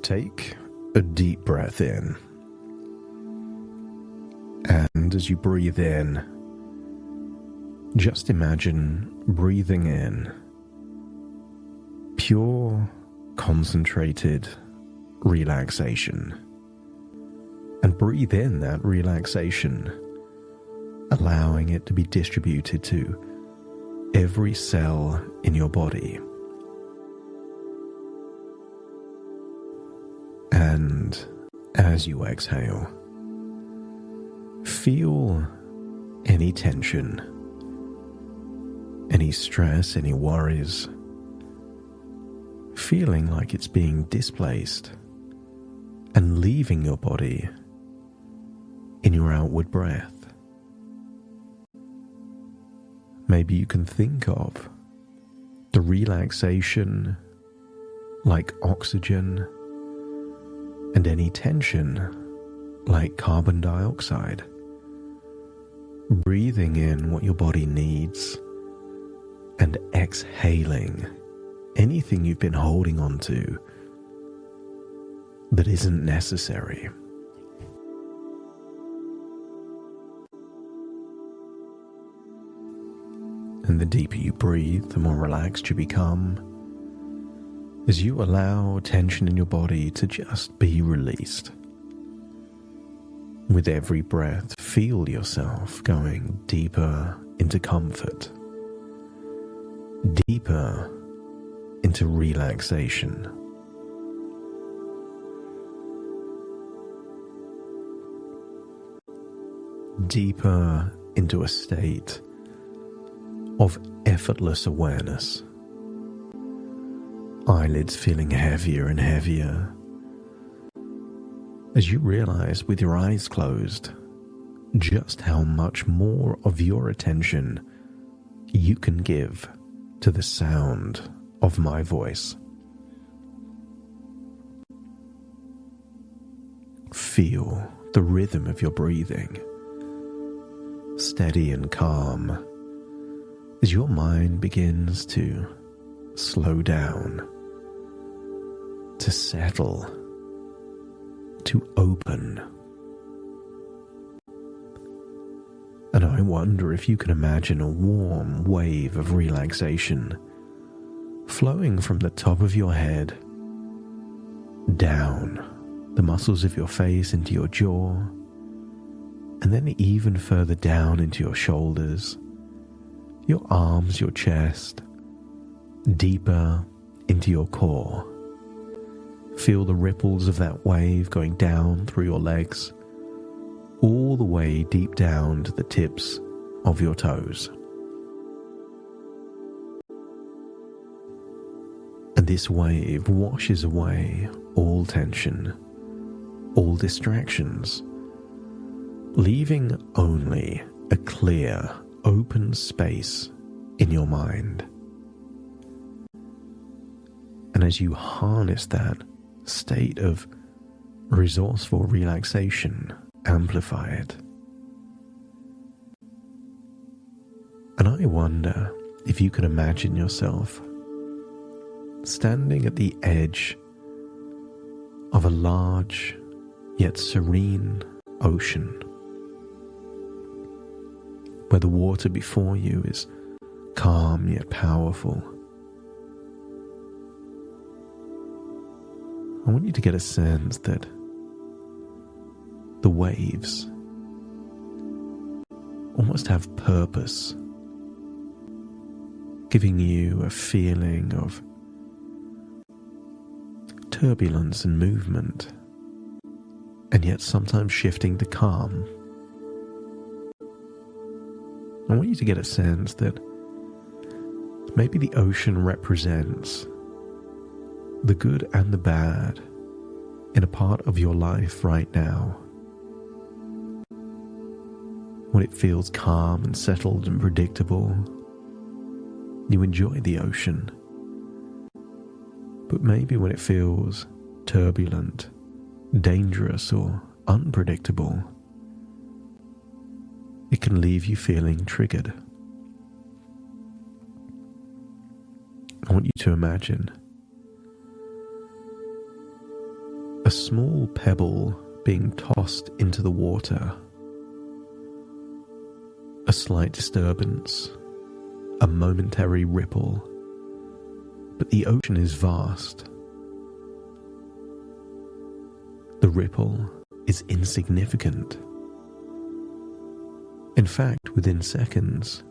Take a deep breath in. And as you breathe in, just imagine breathing in pure, concentrated relaxation. And breathe in that relaxation, allowing it to be distributed to every cell in your body. And as you exhale, feel any tension, any stress, any worries, feeling like it's being displaced and leaving your body in your outward breath. Maybe you can think of the relaxation like oxygen and any tension like carbon dioxide. Breathing in what your body needs and exhaling anything you've been holding on to that isn't necessary. And the deeper you breathe, the more relaxed you become as you allow tension in your body to just be released. With every breath, feel yourself going deeper into comfort, deeper into relaxation. Deeper into a state of effortless awareness. Eyelids feeling heavier and heavier as you realize with your eyes closed just how much more of your attention you can give to the sound of my voice. Feel the rhythm of your breathing, steady and calm, as your mind begins to slow down, to settle, to open. And I wonder if you can imagine a warm wave of relaxation flowing from the top of your head down the muscles of your face into your jaw, and then even further down into your shoulders, your arms, your chest, deeper into your core. Feel the ripples of that wave going down through your legs, all the way deep down to the tips of your toes. And this wave washes away all tension, all distractions, leaving only a clear, open space in your mind. And as you harness that state of resourceful relaxation, amplify it. And I wonder if you can imagine yourself standing at the edge of a large yet serene ocean, where the water before you is calm yet powerful. I want you to get a sense that the waves almost have purpose, giving you a feeling of turbulence and movement, and yet sometimes shifting to calm. I want you to get a sense that maybe the ocean represents the good and the bad in a part of your life right now. When it feels calm and settled and predictable, you enjoy the ocean. But maybe when it feels turbulent, dangerous, or unpredictable, it can leave you feeling triggered. I want you to imagine a small pebble being tossed into the water, a slight disturbance, a momentary ripple, but the ocean is vast. The ripple is insignificant. In fact, within seconds,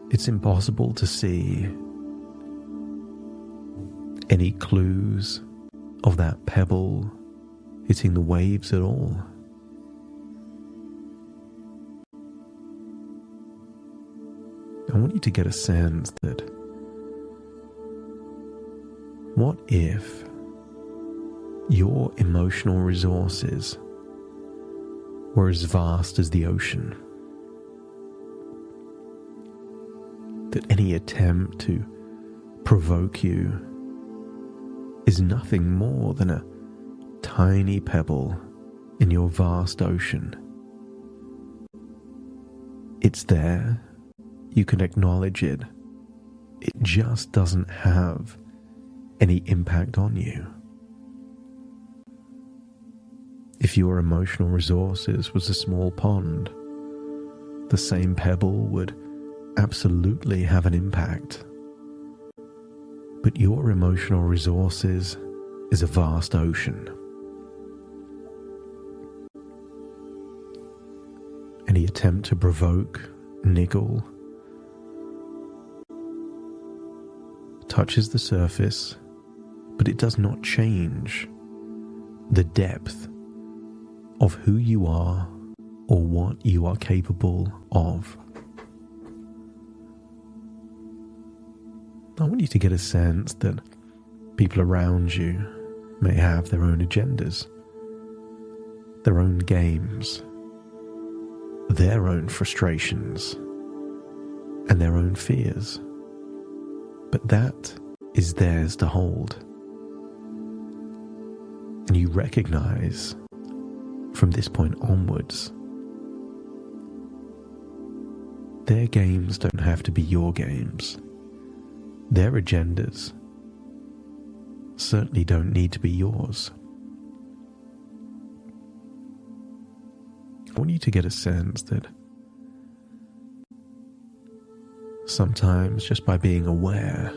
it's impossible to see any clues of that pebble hitting the waves at all. I want you to get a sense that what if your emotional resources were as vast as the ocean? That any attempt to provoke you is nothing more than a tiny pebble in your vast ocean. It's there, you can acknowledge it. It just doesn't have any impact on you. If your emotional resources was a small pond, the same pebble would absolutely have an impact. But your emotional resources is a vast ocean. Any attempt to provoke, niggle, touches the surface, but it does not change the depth of who you are or what you are capable of. I want you to get a sense that people around you may have their own agendas, their own games, their own frustrations, and their own fears. But that is theirs to hold. And you recognize from this point onwards, their games don't have to be your games. Their agendas certainly don't need to be yours. I want you to get a sense that sometimes just by being aware,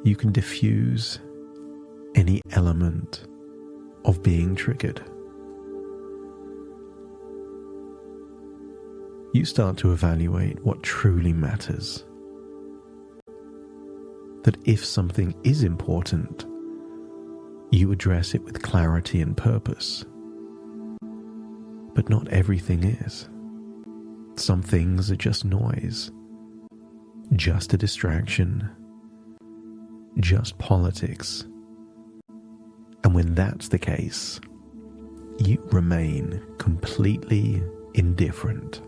you can diffuse any element of being triggered. You start to evaluate what truly matters. That if something is important, you address it with clarity and purpose. But not everything is. Some things are just noise, just a distraction, just politics. And when that's the case, you remain completely indifferent.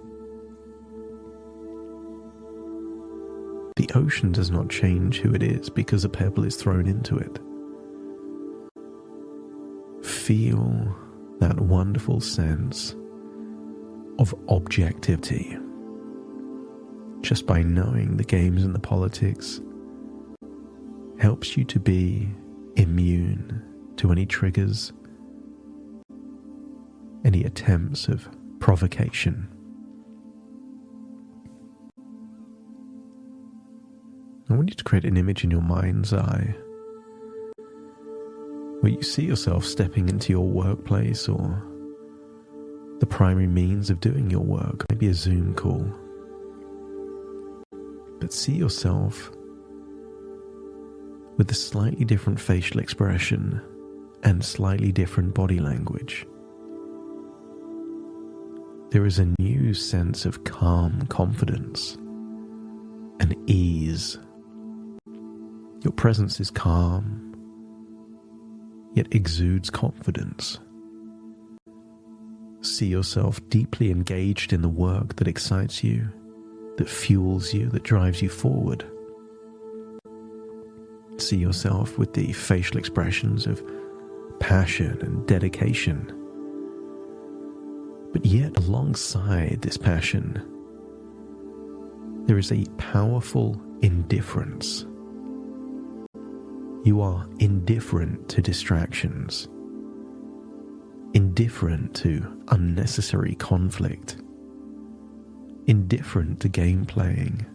The ocean does not change who it is because a pebble is thrown into it. Feel that wonderful sense of objectivity just by knowing the games and the politics helps you to be immune to any triggers, any attempts of provocation. I want you to create an image in your mind's eye where you see yourself stepping into your workplace or the primary means of doing your work, maybe a Zoom call. But see yourself with a slightly different facial expression and slightly different body language. There is a new sense of calm confidence and ease. Your presence is calm, yet exudes confidence. See yourself deeply engaged in the work that excites you, that fuels you, that drives you forward. See yourself with the facial expressions of passion and dedication. But yet, alongside this passion, there is a powerful indifference. You are indifferent to distractions, indifferent to unnecessary conflict, indifferent to game playing.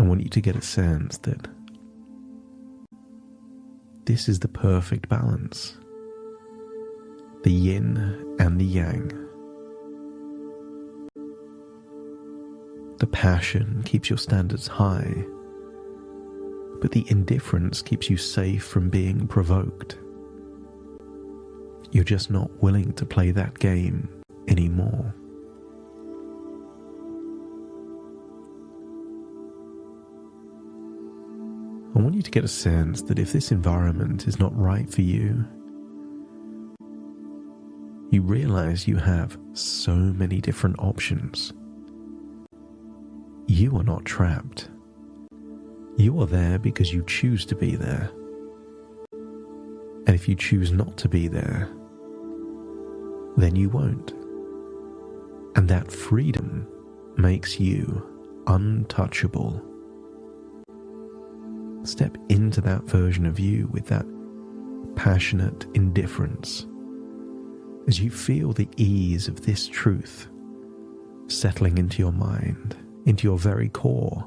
I want you to get a sense that this is the perfect balance, the yin and the yang. The passion keeps your standards high, but the indifference keeps you safe from being provoked. You're just not willing to play that game anymore. I want you to get a sense that if this environment is not right for you, you realize you have so many different options. You are not trapped. You are there because you choose to be there. And if you choose not to be there, then you won't. And that freedom makes you untouchable. Step into that version of you with that passionate indifference as you feel the ease of this truth settling into your mind, into your very core,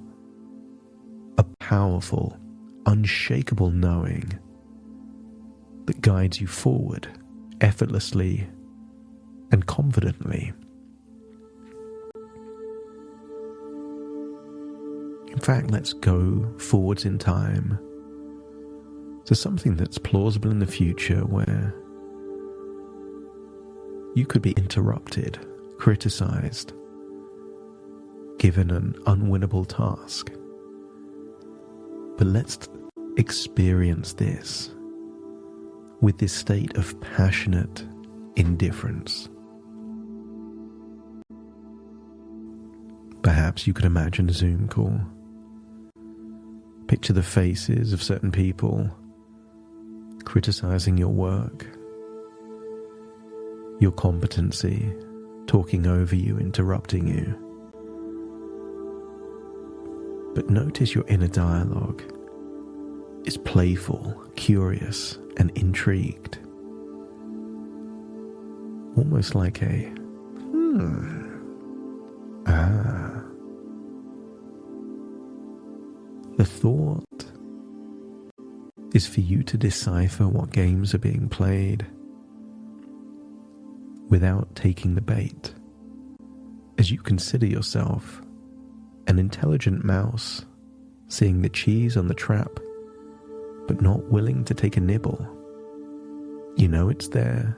a powerful, unshakable knowing that guides you forward effortlessly and confidently. In fact, let's go forwards in time to something that's plausible in the future where you could be interrupted, criticized, given an unwinnable task. But let's experience this with this state of passionate indifference. Perhaps you could imagine a Zoom call. Picture the faces of certain people criticizing your work, your competency, talking over you, interrupting you. But notice your inner dialogue is playful, curious, and intrigued. Almost like a, The thought is for you to decipher what games are being played without taking the bait, as you consider yourself an intelligent mouse seeing the cheese on the trap but not willing to take a nibble. You know it's there.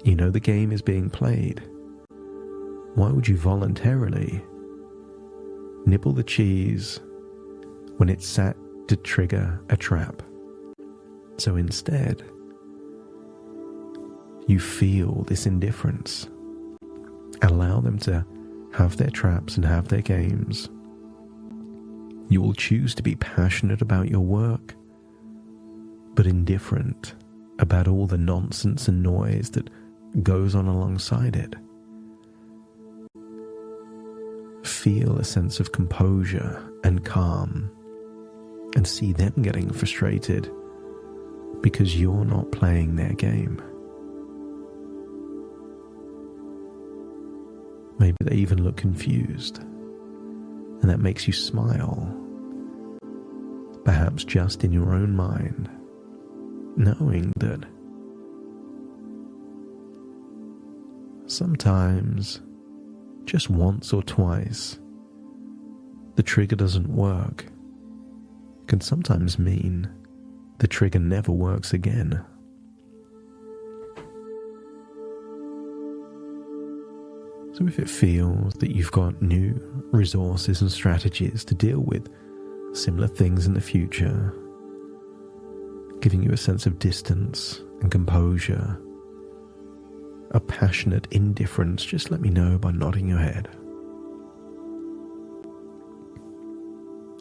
You know the game is being played. Why would you voluntarily nibble the cheese when it's sat to trigger a trap? So instead, you feel this indifference. Allow them to have their traps and have their games. You will choose to be passionate about your work, but indifferent about all the nonsense and noise that goes on alongside it. Feel a sense of composure and calm, and see them getting frustrated because you're not playing their game. Maybe they even look confused, and that makes you smile, perhaps just in your own mind, knowing that sometimes, just once or twice, the trigger doesn't work can sometimes mean the trigger never works again. So if it feels that you've got new resources and strategies to deal with similar things in the future, giving you a sense of distance and composure, a passionate indifference, just let me know by nodding your head.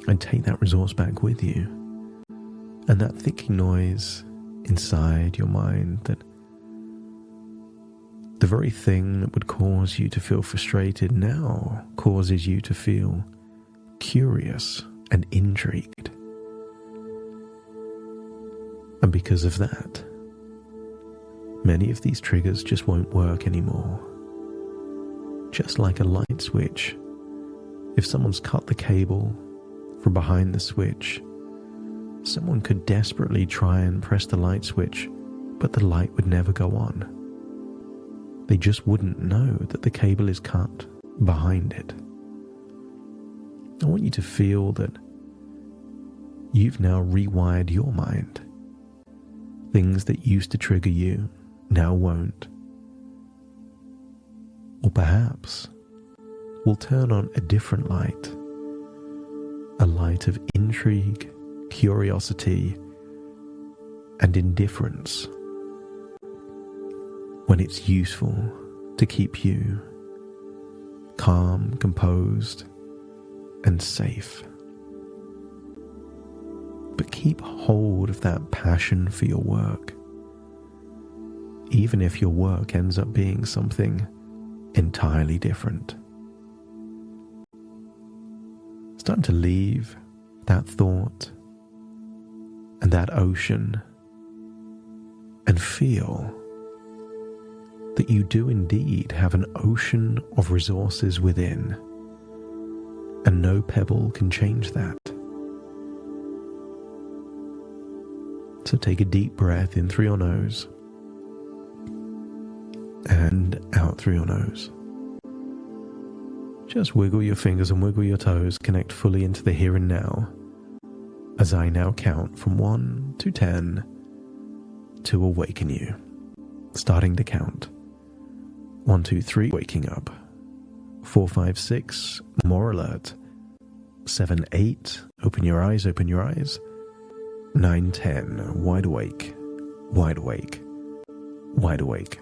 And take that resource back with you. And that thinking noise inside your mind, that the very thing that would cause you to feel frustrated now causes you to feel curious and intrigued. And because of that, many of these triggers just won't work anymore. Just like a light switch, if someone's cut the cable from behind the switch, someone could desperately try and press the light switch, but the light would never go on. They just wouldn't know that the cable is cut behind it. I want you to feel that you've now rewired your mind. Things that used to trigger you now won't. Or perhaps will turn on a different light. A light of intrigue, curiosity, and indifference. When it's useful to keep you calm, composed, and safe. But keep hold of that passion for your work, even if your work ends up being something entirely different. It's time to leave that thought and that ocean and feel that you do indeed have an ocean of resources within, and no pebble can change that. So take a deep breath in through your nose and out through your nose. Just wiggle your fingers and wiggle your toes, connect fully into the here and now, as I now count from 1 to 10 to awaken you. Starting to count. 1, 2, 3, waking up. 4, 5, 6, more alert. 7, 8, open your eyes, open your eyes. 9, 10, wide awake, wide awake, wide awake.